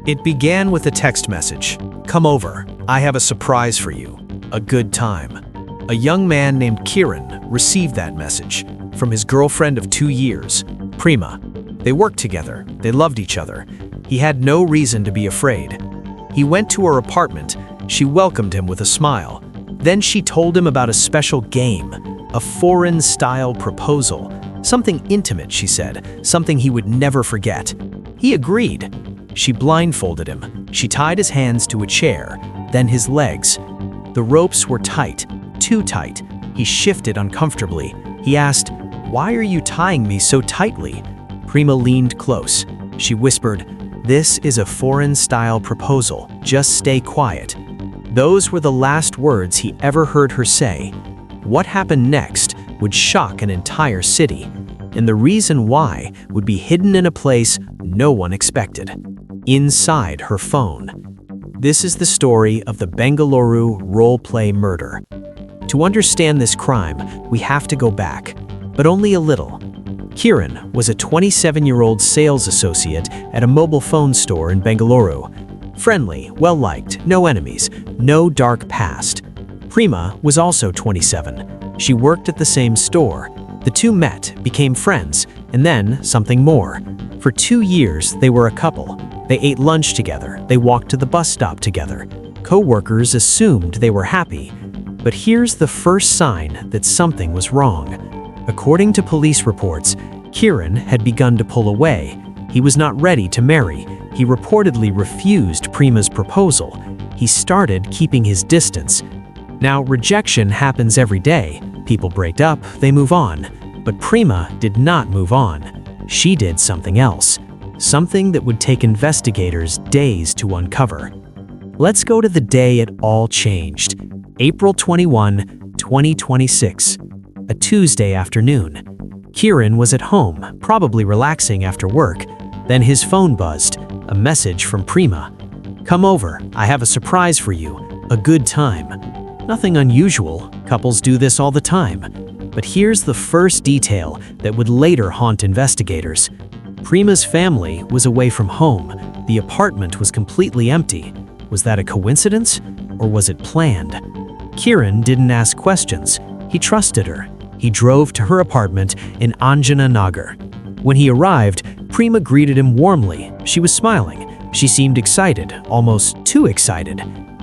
It began with a text message. "Come over. I have a surprise for you. A good time." A young man named Kieran received that message from his girlfriend of 2 years, Prima. They worked together. They loved each other. He had no reason to be afraid. He went to her apartment. She welcomed him with a smile. Then she told him about a special game, a foreign-style proposal. Something intimate, she said, something he would never forget. He agreed. She blindfolded him. She tied his hands to a chair, then his legs. The ropes were tight, too tight. He shifted uncomfortably. He asked, "Why are you tying me so tightly?" Prima leaned close. She whispered, "This is a foreign-style proposal. Just stay quiet." Those were the last words he ever heard her say. What happened next would shock an entire city, and the reason why would be hidden in a place no one expected. Inside her phone. This is the story of the Bengaluru role-play murder. To understand this crime, we have to go back, but only a little. Kieran was a 27-year-old sales associate at a mobile phone store in Bengaluru. Friendly, well-liked, no enemies, no dark past. Prima was also 27. She worked at the same store. The two met, became friends, and then something more. For 2 years, they were a couple. They ate lunch together. They walked to the bus stop together. Co-workers assumed they were happy. But here's the first sign that something was wrong. According to police reports, Kieran had begun to pull away. He was not ready to marry. He reportedly refused Prima's proposal. He started keeping his distance. Now, rejection happens every day. People break up, they move on. But Prima did not move on. She did something else. Something that would take investigators days to uncover. Let's go to the day it all changed. April 21, 2026. A Tuesday afternoon. Kieran was at home, probably relaxing after work. Then his phone buzzed. A message from Prima. "Come over. I have a surprise for you. A good time." Nothing unusual. Couples do this all the time. But here's the first detail that would later haunt investigators. Prima's family was away from home. The apartment was completely empty. Was that a coincidence, or was it planned? Kieran didn't ask questions. He trusted her. He drove to her apartment in Anjana Nagar. When he arrived, Prima greeted him warmly. She was smiling. She seemed excited, almost too excited.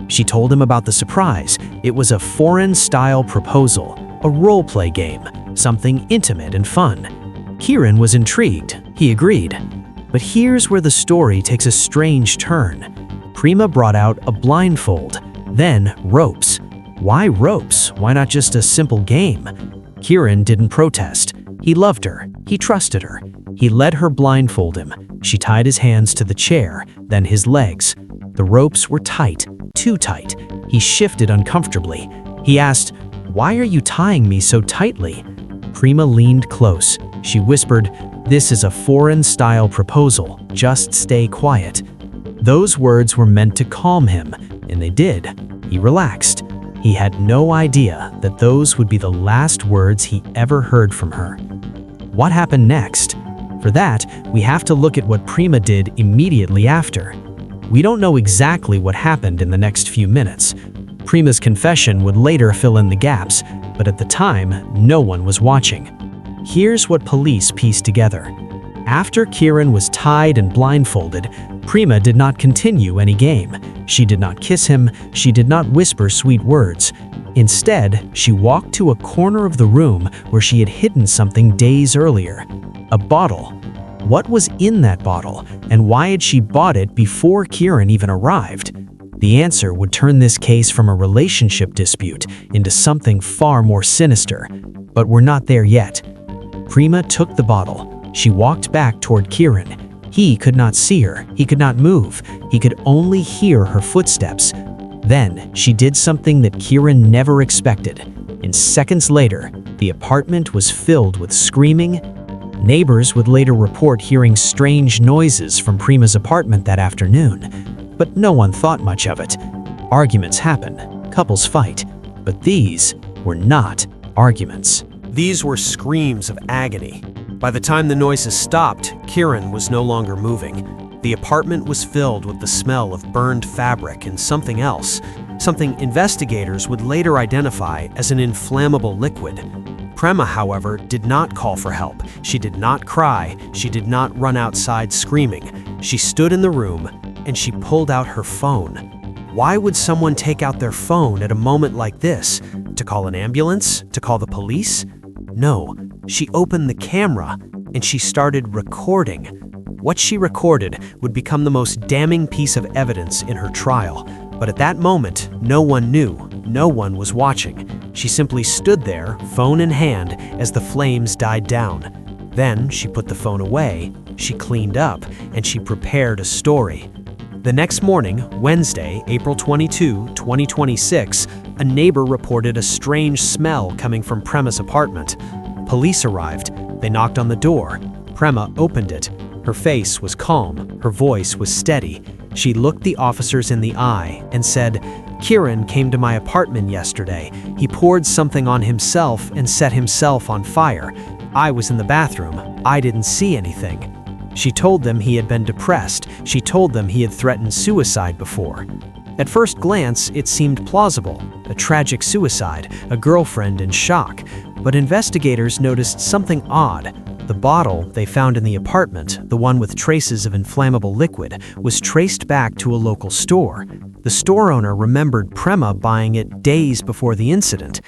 She told him about the surprise. It was a foreign-style proposal, a role-play game, something intimate and fun. Kieran was intrigued. He agreed. But here's where the story takes a strange turn. Prima brought out a blindfold, then ropes. Why ropes? Why not just a simple game? Kieran didn't protest. He loved her. He trusted her. He let her blindfold him. She tied his hands to the chair, then his legs. The ropes were tight, too tight. He shifted uncomfortably. He asked, "Why are you tying me so tightly?" Prima leaned close. She whispered, "This is a foreign-style proposal. Just stay quiet." Those words were meant to calm him, and they did. He relaxed. He had no idea that those would be the last words he ever heard from her. What happened next? For that, we have to look at what Prima did immediately after. We don't know exactly what happened in the next few minutes. Prima's confession would later fill in the gaps, but at the time, no one was watching. Here's what police pieced together. After Kieran was tied and blindfolded, Prima did not continue any game. She did not kiss him. She did not whisper sweet words. Instead, she walked to a corner of the room where she had hidden something days earlier. A bottle. What was in that bottle, and why had she bought it before Kieran even arrived? The answer would turn this case from a relationship dispute into something far more sinister. But we're not there yet. Prima took the bottle. She walked back toward Kieran. He could not see her. He could not move. He could only hear her footsteps. Then she did something that Kieran never expected. And seconds later, the apartment was filled with screaming. Neighbors would later report hearing strange noises from Prima's apartment that afternoon, but no one thought much of it. Arguments happen, couples fight, but these were not arguments. These were screams of agony. By the time the noises stopped, Kieran was no longer moving. The apartment was filled with the smell of burned fabric and something else, something investigators would later identify as an inflammable liquid. Prema, however, did not call for help. She did not cry. She did not run outside screaming. She stood in the room and she pulled out her phone. Why would someone take out their phone at a moment like this? To call an ambulance? To call the police? No, she opened the camera and she started recording. What she recorded would become the most damning piece of evidence in her trial. But at that moment, no one knew. No one was watching. She simply stood there, phone in hand, as the flames died down. Then she put the phone away, she cleaned up, and she prepared a story. The next morning, Wednesday, April 22, 2026, a neighbor reported a strange smell coming from Prema's apartment. Police arrived. They knocked on the door. Prema opened it. Her face was calm. Her voice was steady. She looked the officers in the eye and said, "Kiran came to my apartment yesterday. He poured something on himself and set himself on fire. I was in the bathroom. I didn't see anything." She told them he had been depressed. She told them he had threatened suicide before. At first glance, it seemed plausible. A tragic suicide, a girlfriend in shock. But investigators noticed something odd. The bottle they found in the apartment, the one with traces of inflammable liquid, was traced back to a local store. The store owner remembered Prema buying it days before the incident.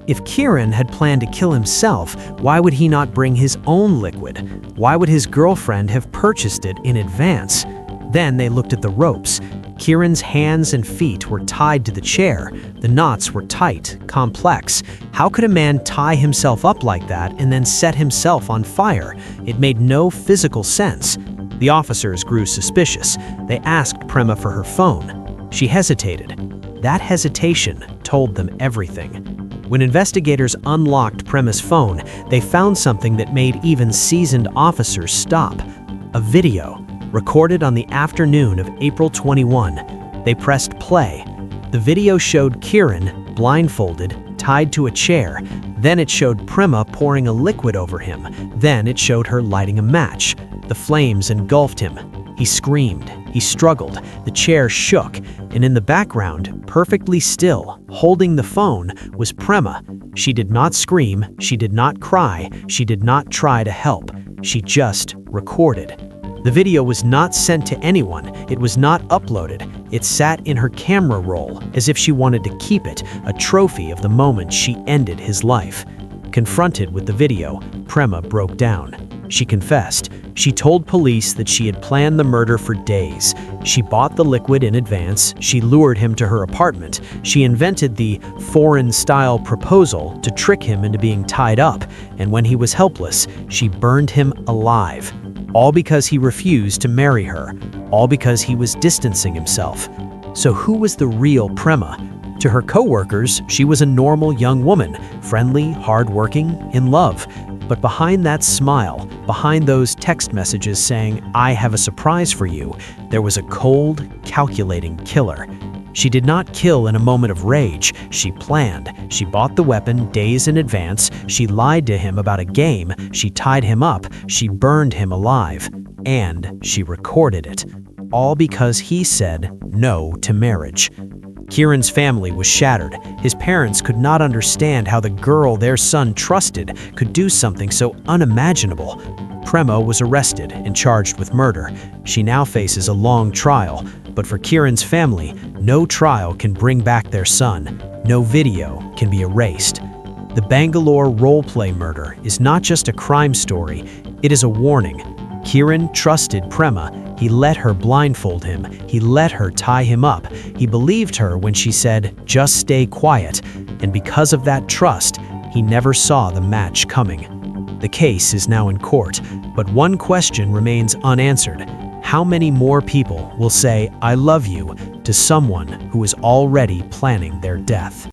If Kiran had planned to kill himself, why would he not bring his own liquid? Why would his girlfriend have purchased it in advance? Then they looked at the ropes. Kiran's hands and feet were tied to the chair. The knots were tight, complex. How could a man tie himself up like that and then set himself on fire? It made no physical sense. The officers grew suspicious. They asked Prema for her phone. She hesitated. That hesitation told them everything. When investigators unlocked Prema's phone, they found something that made even seasoned officers stop. A video, recorded on the afternoon of April 21. They pressed play. The video showed Kiran, blindfolded, tied to a chair. Then it showed Prema pouring a liquid over him. Then it showed her lighting a match. The flames engulfed him. He screamed. He struggled. The chair shook. And in the background, perfectly still, holding the phone, was Prema. She did not scream. She did not cry. She did not try to help. She just recorded. The video was not sent to anyone. It was not uploaded. It sat in her camera roll as if she wanted to keep it, a trophy of the moment she ended his life. Confronted with the video, Prema broke down. She confessed. She told police that she had planned the murder for days. She bought the liquid in advance. She lured him to her apartment. She invented the foreign-style proposal to trick him into being tied up. And when he was helpless, she burned him alive. All because he refused to marry her. All because he was distancing himself. So who was the real Prema? To her co-workers, she was a normal young woman, friendly, hardworking, in love. But behind that smile, behind those text messages saying, "I have a surprise for you," there was a cold, calculating killer. She did not kill in a moment of rage. She planned. She bought the weapon days in advance. She lied to him about a game. She tied him up. She burned him alive. And she recorded it. All because he said no to marriage. Kiran's family was shattered. His parents could not understand how the girl their son trusted could do something so unimaginable. Prema was arrested and charged with murder. She now faces a long trial. But for Kiran's family, no trial can bring back their son. No video can be erased. The Bengaluru role-play murder is not just a crime story, it is a warning. Kiran trusted Prema. He let her blindfold him. He let her tie him up. He believed her when she said, "Just stay quiet." And because of that trust, he never saw the match coming. The case is now in court, but one question remains unanswered. How many more people will say, "I love you," to someone who is already planning their death?